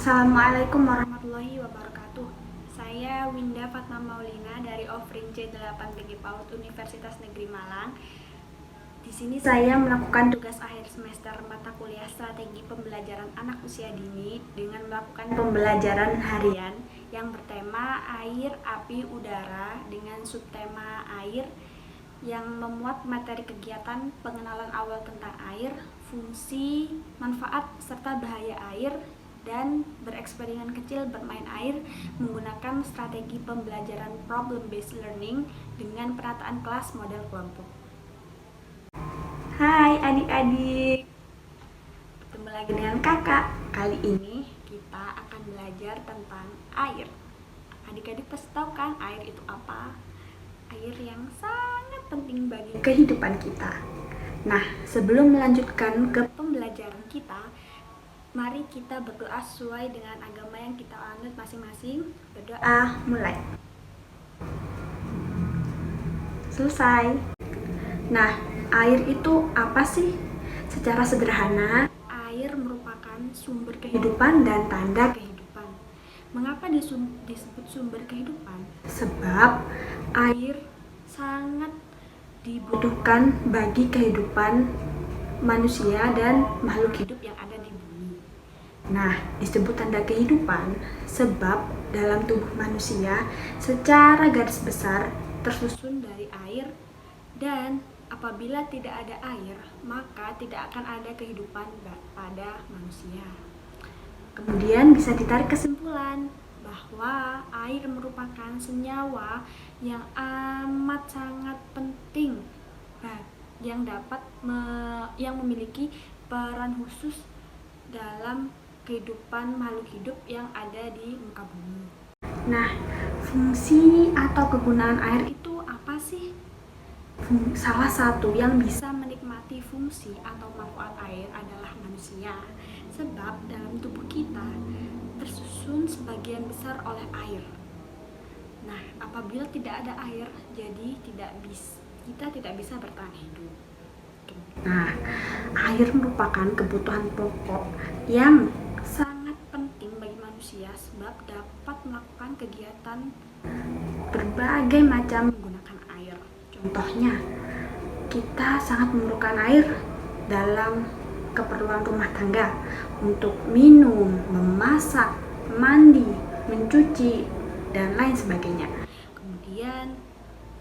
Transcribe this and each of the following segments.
Assalamualaikum warahmatullahi wabarakatuh. Saya Winda Fatma Maulina dari Offering C8 BG PAUD Universitas Negeri Malang. Di sini saya melakukan tugas akhir semester mata kuliah strategi pembelajaran anak usia dini dengan melakukan pembelajaran harian yang bertema air, api, udara dengan subtema air yang memuat materi kegiatan pengenalan awal tentang air, fungsi, manfaat, serta bahaya air, dan bereksperimen kecil bermain air menggunakan strategi pembelajaran problem based learning dengan penataan kelas model kelompok. Hai adik-adik, bertemu lagi dengan kakak. Kali ini kita akan belajar tentang air. Adik-adik pasti tahu kan air itu apa? Air yang sangat penting bagi kehidupan kita. Nah, sebelum melanjutkan ke pembelajaran kita, mari kita berdoa sesuai dengan agama yang kita anut masing-masing. Berdoa, mulai. Selesai. Nah, air itu apa sih? Secara sederhana, air merupakan sumber kehidupan dan tanda kehidupan. Mengapa disebut sumber kehidupan? Sebab air sangat dibutuhkan bagi kehidupan manusia dan makhluk hidup yang ada di bumi. Nah, disebut tanda kehidupan sebab dalam tubuh manusia secara garis besar tersusun dari air, dan apabila tidak ada air, maka tidak akan ada kehidupan pada manusia. Kemudian bisa ditarik kesimpulan bahwa air merupakan senyawa yang amat sangat penting yang memiliki peran khusus dalam kehidupan makhluk hidup yang ada di muka bumi. Nah, fungsi atau kegunaan air itu apa sih? Salah satu yang bisa menikmati fungsi atau manfaat air adalah manusia, sebab dalam tubuh kita tersusun sebagian besar oleh air. Nah, apabila tidak ada air, jadi kita tidak bisa bertahan hidup. Nah, air merupakan kebutuhan pokok yang sangat penting bagi manusia sebab dapat melakukan kegiatan berbagai macam menggunakan air. Contohnya, kita sangat memerlukan air dalam keperluan rumah tangga untuk minum, memasak, mandi, mencuci, dan lain sebagainya. Kemudian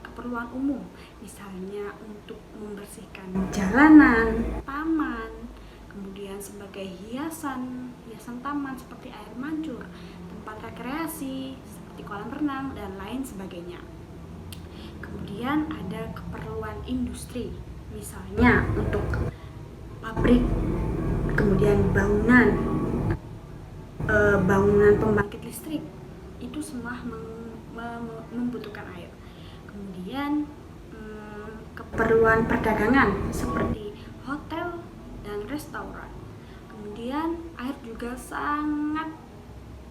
keperluan umum, misalnya untuk membersihkan jalanan, taman, kemudian sebagai hiasan taman seperti air mancur, tempat rekreasi seperti kolam renang, dan lain sebagainya. Kemudian ada keperluan industri, misalnya untuk pabrik, kemudian bangunan pembangkit listrik, itu semua membutuhkan air. Kemudian keperluan perdagangan seperti hotel dan restoran. Kemudian air juga sangat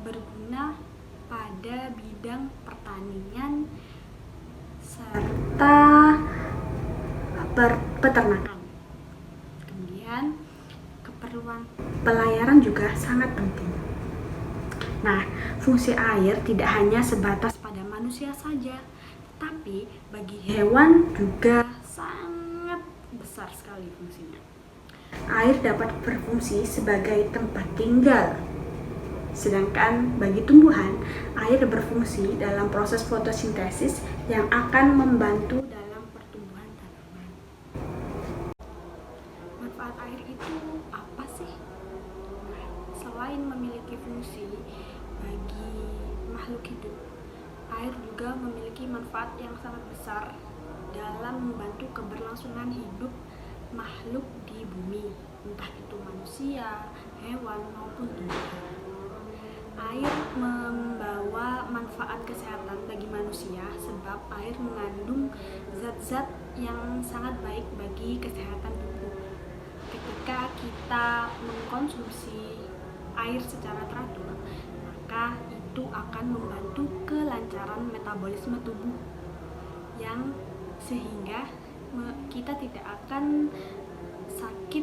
berguna pada bidang pertanian serta peternakan. Kemudian keperluan pelayaran juga sangat penting. Nah, fungsi air tidak hanya sebatas pada manusia saja, tetapi bagi hewan juga sangat besar sekali fungsinya. Air dapat berfungsi sebagai tempat tinggal, sedangkan bagi tumbuhan, air berfungsi dalam proses fotosintesis yang akan membantu dalam pertumbuhan tanaman. Manfaat air itu apa sih? Nah, selain memiliki fungsi bagi makhluk hidup, air juga memiliki manfaat yang sangat besar dalam membantu keberlangsungan hidup makhluk di bumi, entah itu manusia, hewan, maupun tumbuhan. Air membawa manfaat kesehatan bagi manusia sebab air mengandung zat-zat yang sangat baik bagi kesehatan tubuh. Ketika kita mengkonsumsi air secara teratur, maka itu akan membantu kelancaran metabolisme tubuh, yang sehingga kita tidak akan sakit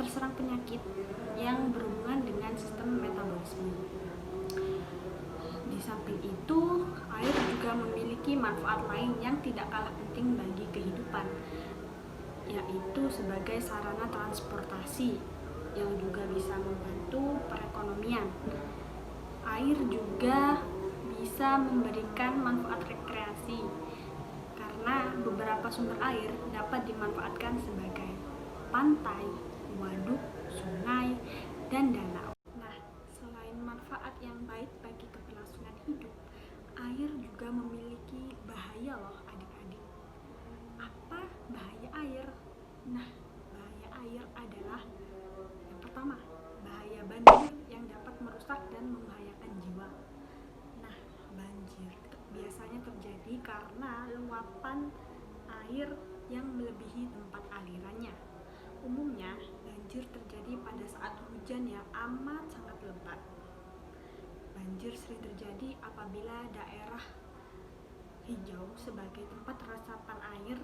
terserang penyakit yang berhubungan dengan sistem metabolisme. Di samping itu, air juga memiliki manfaat lain yang tidak kalah penting bagi kehidupan, yaitu sebagai sarana transportasi yang juga bisa membantu perekonomian. Air juga bisa memberikan manfaat rekreasi karena beberapa sumber air dapat dimanfaatkan sebagai pantai, waduk, sungai, dan danau. Nah, selain manfaat yang baik bagi keberlangsungan hidup, air juga memiliki bahaya loh adik-adik. Apa bahaya air? Nah, bahaya air adalah yang pertama, bahaya banjir yang dapat merusak dan membahayakan jiwa. Nah, banjir biasanya terjadi karena luapan air yang melebihi tempat alirannya. Umumnya, banjir terjadi pada saat hujan yang amat sangat lebat. Banjir sering terjadi apabila daerah hijau sebagai tempat resapan air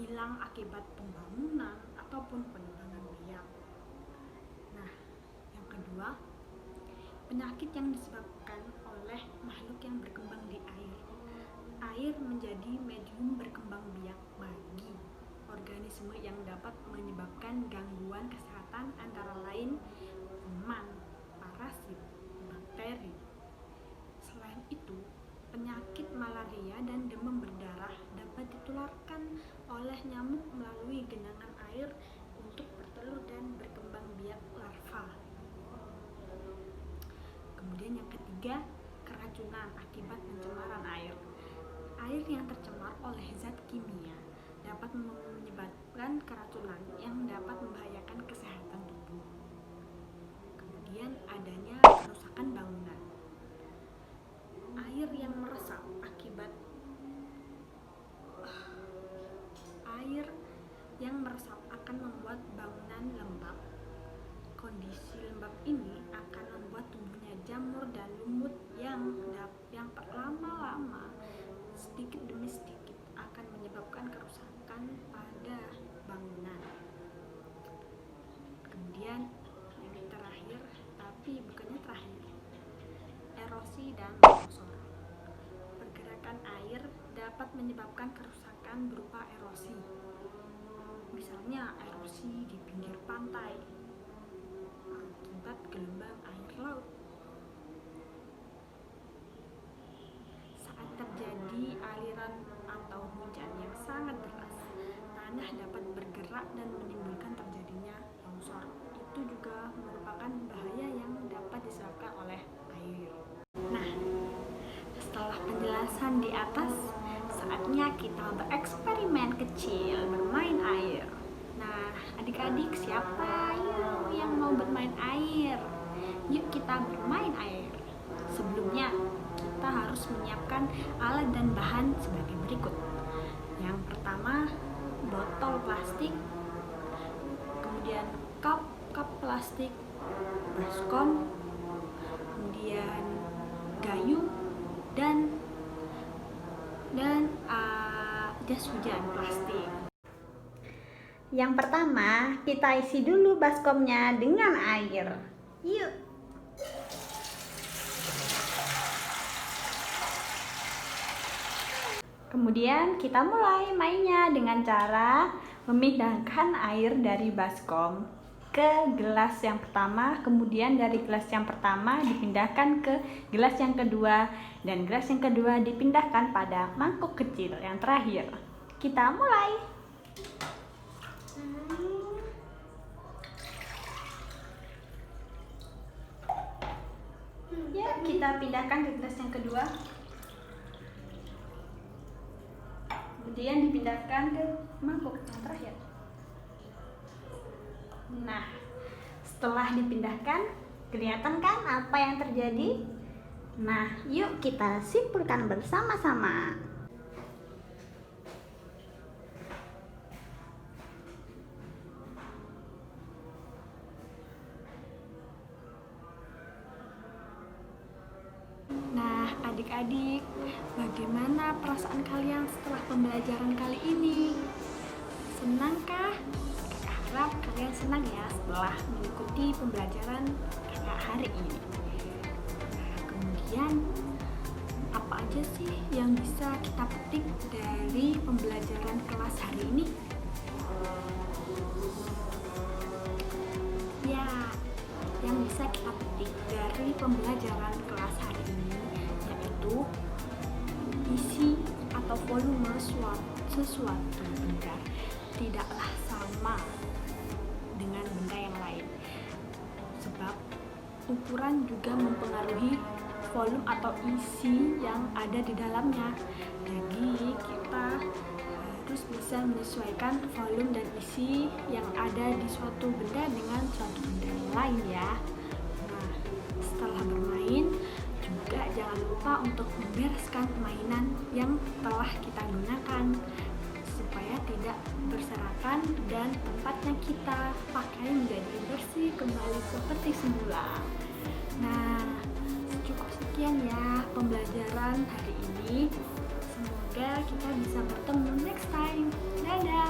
hilang akibat pembangunan ataupun penebangan liar. Nah, yang kedua, penyakit yang disebabkan oleh makhluk yang berkembang di air. Air menjadi medium berkembang biak bagi organisme yang dapat menyebabkan gangguan kesehatan antara lain kuman, parasit, bakteri. Selain itu, penyakit malaria dan demam berdarah dapat ditularkan oleh nyamuk melalui genangan air untuk bertelur dan berkembang biak larva. Kemudian yang ketiga, keracunan akibat pencemaran air. Air yang tercemar oleh zat kimia dapat menyebabkan keracunan yang dapat membahayakan kesehatan tubuh. Kemudian adanya kerusakan bangunan. Air yang meresap akan membuat bangunan lembab. Kondisi lembab ini akan membuat tumbuhnya jamur dan lumut yang lama-lama sedikit demi sedikit akan menyebabkan kerusakan pada bangunan. Kemudian yang terakhir, tapi bukannya terakhir, erosi dan longsor. Pergerakan air dapat menyebabkan kerusakan berupa erosi. Misalnya erosi di pinggir pantai akibat gelombang air laut. Saat terjadi aliran atau hujan yang sangat deras, tanah dapat bergerak dan menimbulkan terjadinya longsor. Itu juga merupakan bahaya yang dapat disebabkan oleh air. Nah, setelah penjelasan di atas, saatnya kita bereksperimen kecil bermain air. Nah, adik-adik, siapa yang mau bermain air? Yuk kita bermain air. Sebelumnya, kita harus menyiapkan alat dan bahan sebagai berikut. Yang pertama, botol plastik, kemudian cup plastik, baskom, kemudian gayung, dan jas hujan plastik. Yang pertama, kita isi dulu baskomnya dengan air. Yuk. Kemudian kita mulai mainnya dengan cara memindahkan air dari baskom ke gelas yang pertama, kemudian dari gelas yang pertama dipindahkan ke gelas yang kedua, dan gelas yang kedua dipindahkan pada mangkuk kecil yang terakhir. Kita mulai. Ya, kita pindahkan ke gelas yang kedua. Kemudian dipindahkan ke mangkuk yang terakhir. Nah, setelah dipindahkan, kelihatan kan apa yang terjadi? Nah, yuk kita simpulkan bersama-sama. Nah, adik-adik, bagaimana perasaan kalian setelah pembelajaran kali ini? Senangkah? harap kalian senang ya setelah mengikuti pembelajaran kakak hari ini. Nah, kemudian apa aja sih yang bisa kita petik dari pembelajaran kelas hari ini? Ya, yang bisa kita petik dari pembelajaran kelas hari ini yaitu isi atau volume sesuatu benda tidaklah sama dengan benda yang lain, sebab ukuran juga mempengaruhi volume atau isi yang ada di dalamnya. Jadi kita harus bisa menyesuaikan volume dan isi yang ada di suatu benda dengan suatu benda yang lain ya. Nah, setelah bermain juga jangan lupa untuk membereskan permainan yang telah kita gunakan supaya tidak berserakan dan tempatnya kita pakai menjadi bersih kembali seperti semula. Nah, cukup sekian ya pembelajaran hari ini. Semoga kita bisa bertemu next time. Dadah!